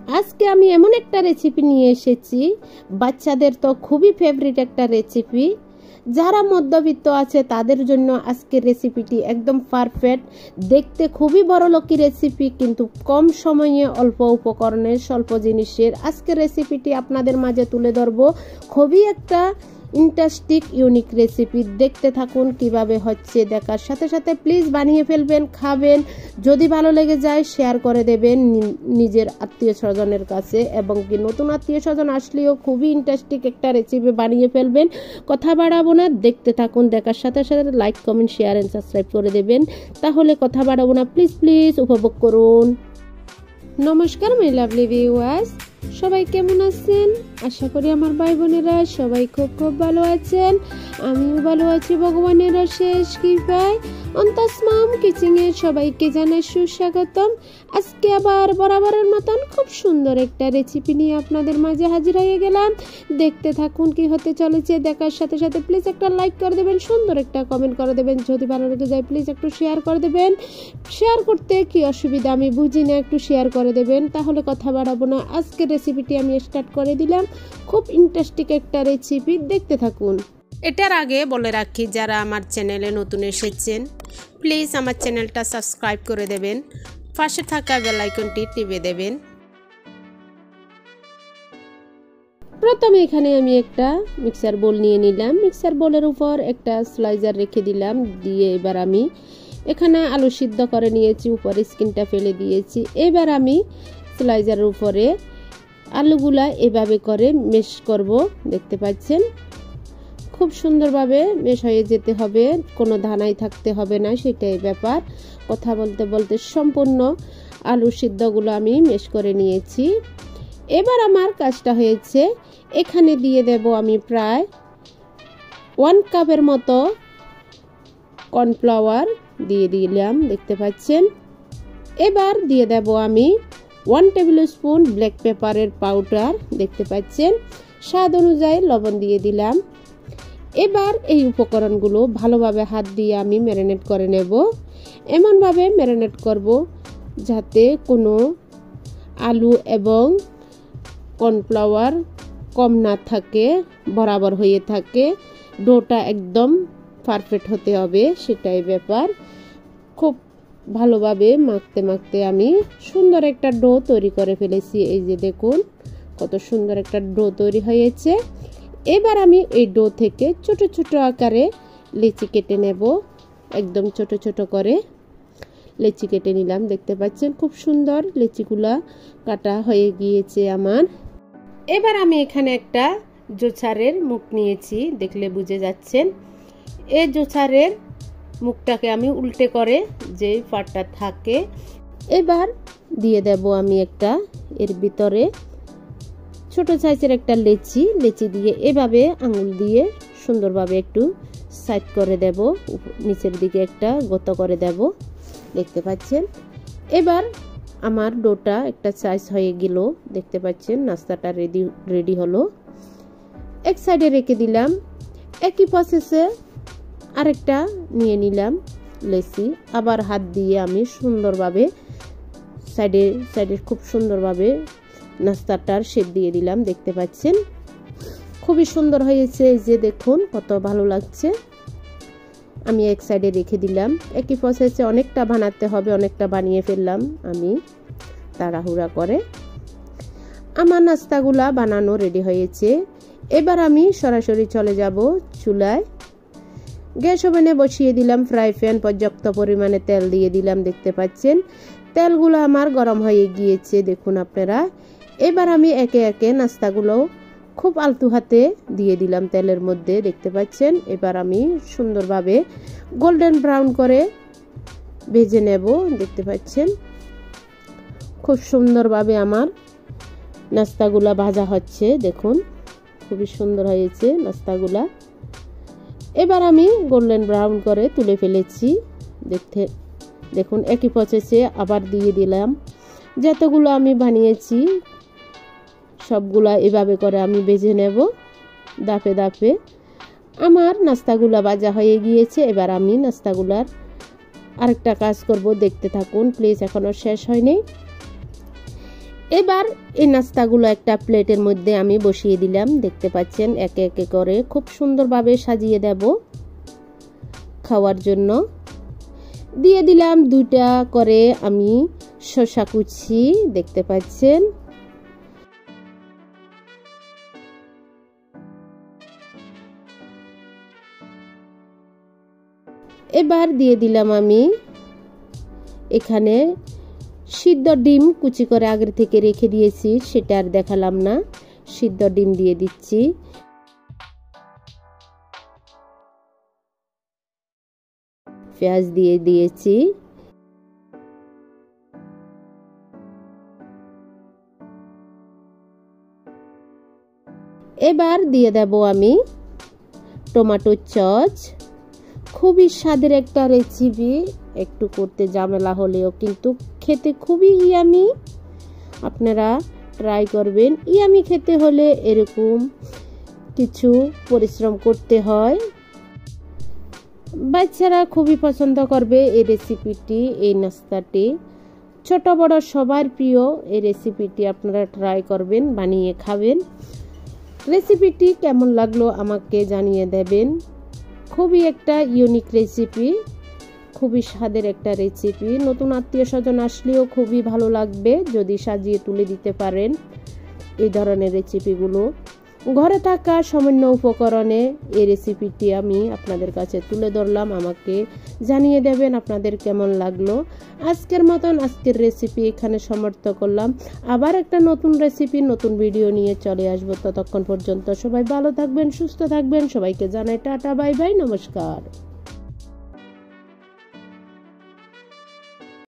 আজকে আমি এমন একটা রেসিপি নিয়ে এসেছি, বাচ্চাদের তো খুবই ফেভারিট একটা রেসিপি। যারা মধ্যবিত্ত আছে তাদের জন্য আজকের রেসিপিটি একদম পারফেক্ট। দেখতে খুবই বড়লোকি রেসিপি, কিন্তু কম সময়ে অল্প উপকরণে স্বল্প জিনিসের আজকের রেসিপিটি আপনাদের মাঝে তুলে ধরবো। খুবই একটা ইন্টারেস্টিং ইউনিক রেসিপি। দেখতে থাকুন কিভাবে হচ্ছে। দেখার সাথে সাথে প্লিজ বানিয়ে ফেলবেন, খাবেন। যদি ভালো লেগে যায় শেয়ার করে দেবেন নিজের আত্মীয় স্বজনের কাছে, এবং কি নতুন আত্মীয় স্বজন আসলেও খুবই ইন্টারেস্টিং একটা রেসিপি বানিয়ে ফেলবেন। কথা বাড়াবো না, দেখতে থাকুন। দেখার সাথে সাথে like, comment, share and subscribe করে দেবেন। তাহলে কথা বাড়াবো না, প্লিজ প্লিজ উপভোগ করুন। নমস্কার মাই লাভলি ভিউয়ার্স, সবাই কেমন আছেন? আশা করি আমার ভাই বোনেরা সবাই খুব খুব ভালো আছেন। আমিও ভালো আছি ভগবানের অশেষ কৃপায়। অন্তাসমাম কিচেনে সবাইকে জানাই সুস্বাগতম। আজকে আবার বরাবরের মতন খুব সুন্দর একটা রেসিপি নিয়ে আপনাদের মাঝে হাজির হয়ে গেলাম। দেখতে থাকুন কি হতে চলেছে। দেখার সাথে সাথে প্লিজ একটা লাইক করে দেবেন, সুন্দর একটা কমেন্ট করে দেবেন। যদি ভালো লেগে যায় প্লিজ একটু শেয়ার করে দেবেন। শেয়ার করতে কি অসুবিধা আমি বুঝি না, একটু শেয়ার করে দেবেন। তাহলে কথা বাড়াবো না, আজকের রেসিপিটি আমি স্টার্ট করে দিলাম। খুব ইন্টারেস্টিং একটা রেসিপি, দেখতে থাকুন। এটার আগে বলে রাখি, যারা আমার চ্যানেলে নতুন এসেছেন প্লিজ আমার চ্যানেলটা সাবস্ক্রাইব করে দেবেন, পাশে থাকা বেল আইকনটি টিপে দেবেন। প্রথমে এখানে আমি একটা মিক্সার বোল নিয়ে নিলাম। মিক্সার বোলের উপর একটা স্লাইজার রেখে দিলাম। দিয়ে এবার আমি এখানে আলু সিদ্ধ করে নিয়েছি, উপরে স্কিনটা ফেলে দিয়েছি। এবার আমি স্লাইজারের উপরে আলুগুলা এভাবে করে মেশ করব। দেখতে পাচ্ছেন খুব সুন্দরভাবে মেশ হয়ে যেতে হবে, কোনো দানাই থাকতে হবে না, সেটাই ব্যাপার। কথা বলতে বলতে সম্পূর্ণ আলু সিদ্ধগুলো আমি মেশ করে নিয়েছি। এবার আমার কাজটা হয়েছে, এখানে দিয়ে দেব আমি প্রায় 1 কাপের মতো কর্নফ্লাওয়ার দিয়ে দিলাম, দেখতে পাচ্ছেন। এবার দিয়ে দেব আমি 1 টেবিল স্পুন ব্ল্যাক পেপারের পাউডার, দেখতে পাচ্ছেন। স্বাদ অনুযায়ী লবণ দিয়ে দিলাম। এবার এই উপকরণগুলো ভালোভাবে হাত দিয়ে আমি ম্যারিনেট করে নেব। এমনভাবে ম্যারিনেট করব যাতে কোনো আলু এবং কর্নফ্লাওয়ার কম না থাকে, বরাবর হয়ে থাকে। ডোটা একদম পারফেক্ট হতে হবে, সেটাই ব্যাপার। খুব ভালোভাবে মাখতে মাখতে আমি সুন্দর একটা ডো তৈরি করে ফেলেছি। এই যে দেখুন কত সুন্দর একটা ডো তৈরি হয়েছে। এবার আমি এই ডো থেকে ছোট ছোট আকারে লেচি কেটে নেব। একদম ছোট ছোট করে লেচি কেটে নিলাম, দেখতে পাচ্ছেন খুব সুন্দর লেচিগুলা কাটা হয়ে গিয়েছে আমার। এবার আমি এখানে একটা জোছারের মুখ নিয়েছি, দেখলে বুঝে যাচ্ছেন। এই জোছারের মুখটাকে আমি উল্টে করে যে পাটটা থাকে, এবার দিয়ে দেব আমি একটা এর ভিতরে ছোট সাইজের একটা লেচি দিয়ে এভাবে আঙুল দিয়ে সুন্দরভাবে একটু সাইড করে দেব, নিচের দিকে একটা গর্ত করে দেব, দেখতে পাচ্ছেন। এবার আমার ডোটা একটা সাইজ হয়ে গেল, দেখতে পাচ্ছেন। নাস্তাটা রেডি হলো। এক সাইডে রেখে দিলাম। একই প্রসেসে আরেকটা নিয়ে নিলাম লেচি। আবার হাত দিয়ে আমি সুন্দরভাবে সাইডে খুব সুন্দরভাবে নাস্তাটার শেপ দিয়ে দিলাম, দেখতে পাচ্ছেন। খুবই সুন্দর হয়েছে, এই যে দেখুন কত ভালো লাগছে। আমি এক সাইডে রেখে দিলাম। একই প্রসেসে অনেকটা বানাতে হবে, অনেকটা বানিয়ে ফেললাম আমি তাড়াহুড়া করে। আমার নাস্তাগুলা বানানো রেডি হয়েছে। এবার আমি সরাসরি চলে যাব চুলায়। গ্যাস ওভেনে বসিয়ে দিলাম ফ্রাই প্যান। পর্যাপ্ত পরিমাণে তেল দিয়ে দিলাম, দেখতে পাচ্ছেন। তেলগুলো আমার গরম হয়ে গিয়েছে, দেখুন আপনারা। এবার আমি একে একে নাস্তাগুলো খুব আলতু হাতে দিয়ে দিলাম তেলের মধ্যে, দেখতে পাচ্ছেন। এবার আমি সুন্দরভাবে গোল্ডেন ব্রাউন করে ভেজে নেব, দেখতে পাচ্ছেন। খুব সুন্দরভাবে আমার নাস্তাগুলা ভাজা হচ্ছে, দেখুন খুবই সুন্দর হয়েছে নাস্তাগুলা। এবার আমি গোল্ডেন ব্রাউন করে তুলে ফেলেছি, দেখুন। একই প্রসেসে আবার দিয়ে দিলাম। যতগুলো আমি বানিয়েছি সবগুলা এভাবে করে আমি ভেজে নেব দাপে দাপে। আমার নাস্তাগুলা ভাজা হয়ে গিয়েছে। এবার আমি নাস্তাগুলার আরেকটা কাজ করব, দেখতে থাকুন প্লিজ, এখনো শেষ হয়নি। এবার এই নাস্তাগুলো একটা প্লেটের মধ্যে আমি বসিয়ে দিলাম। দেখতে পাচ্ছেন একে একে করে খুব সুন্দরভাবে সাজিয়ে দেব খাওয়ার জন্য। দিয়ে দিলাম 2টা করে আমি শসা কুচি, দেখতে পাচ্ছেন। এবার দিয়ে দিলাম আমি এখানে সিদ্ধ ডিম কুচি করে আগে থেকে রেখে দিয়েছি, সেটা আর দেখালাম না। সিদ্ধ ডিম দিয়ে দিচ্ছি। পেঁয়াজ দিয়ে দিয়েছি। এবার দিয়ে দেব আমি টমেটো সস। খুবই স্বাদের একটা রেসিপি, একটু করতে ঝামেলা হলেও কিন্তু খেতে খুবই ইয়ামি। আপনারা ট্রাই করবেন। ইয়ামি খেতে হলে এরকম কিছু পরিশ্রম করতে হয়। বাচ্চারা খুবই পছন্দ করবে এই রেসিপিটি, এই নাস্তাটি। ছোট বড় সবার প্রিয় এই রেসিপিটি আপনারা ট্রাই করবেন, বানিয়ে খাবেন। রেসিপিটি কেমন লাগলো আমাকে জানিয়ে দেবেন। খুবই একটা ইউনিক রেসিপি, খুবই স্বাদের একটা রেসিপি। নতুন আত্মীয় স্বজন আসলেও খুবই ভালো লাগবে যদি সাজিয়ে তুলে দিতে পারেন এই ধরনের রেসিপিগুলো। ঘরে থাকা সামান্য উপকরণে এই রেসিপিটি আমি আপনাদের কাছে তুলে ধরলাম। আমাকে জানিয়ে দেবেন আপনাদের কেমন লাগলো। আজকের মতন আজকের রেসিপি এখানে সমাপ্ত করলাম। আবার একটা নতুন রেসিপি নতুন ভিডিও নিয়ে চলে আসবো। ততক্ষণ পর্যন্ত সবাই ভালো থাকবেন, সুস্থ থাকবেন। সবাইকে জানাই টাটা, বাই বাই, নমস্কার।